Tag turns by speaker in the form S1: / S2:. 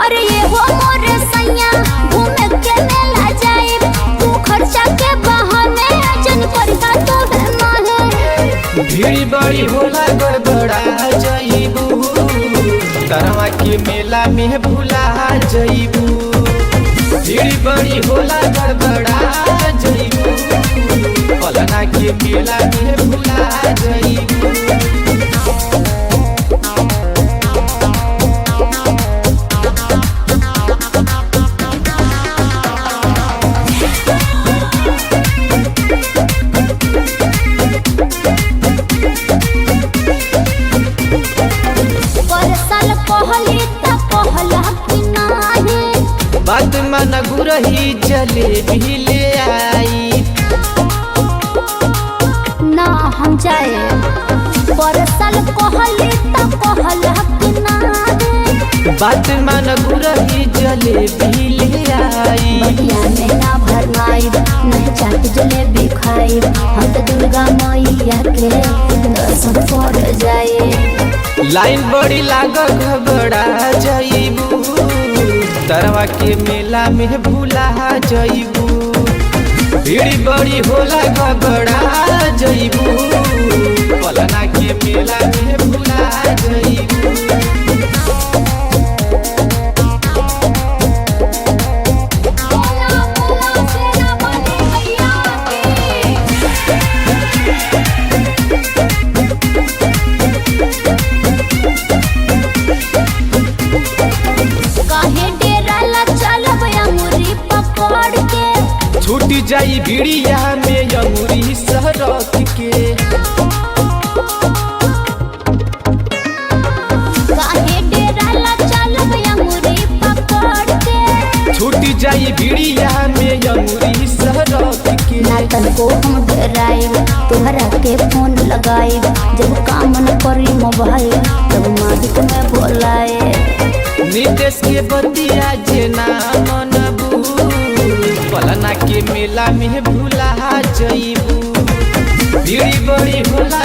S1: अरे ये हो मोरे सैया घूमे के मेला जाए, तू खर्चा के बहाने जन करता तो है माहे।
S2: भीड़ बड़ी होला गड़बड़ा जईबू, तरवा के मेला में भूला जईबू। भीड़ बड़ी होला गड़बड़ा जईबू, पलना के मेला में भूला जईबू। बात मन गुरही जलेबी ले आई
S1: ना हम जाए, परसल कहली त कहला कि ना रे।
S2: बात मन गुरही जलेबी ले आई,
S1: बटिया में ना भरमाई नहीं चाट जलेबी खाई, हम तो दुर्गा मैया के दर्शन कर जाए।
S2: लाइन बड़ी लाग घबरा जईबू, तरवा के मेला में भूला जईबू। भीड़ बड़ी होला घबरा जईबू, पलना के मेला में भूला जईबू। छूट जाई भिड़िया में अंगूरी सरक के,
S1: काहे डेराला चलब अंगूरी पकड़ के।
S2: छूट जाई भिड़िया में अंगूरी सरक के।
S1: नातन को हम डराइब, तोहरा के फोन लगाइब, जब काम न करी मोबाइल तब मालिक में बोलाए।
S2: नितेश के बतिया जेना मनबू, पलना के मेला में भूला जईबू। भीड़ बड़ी होला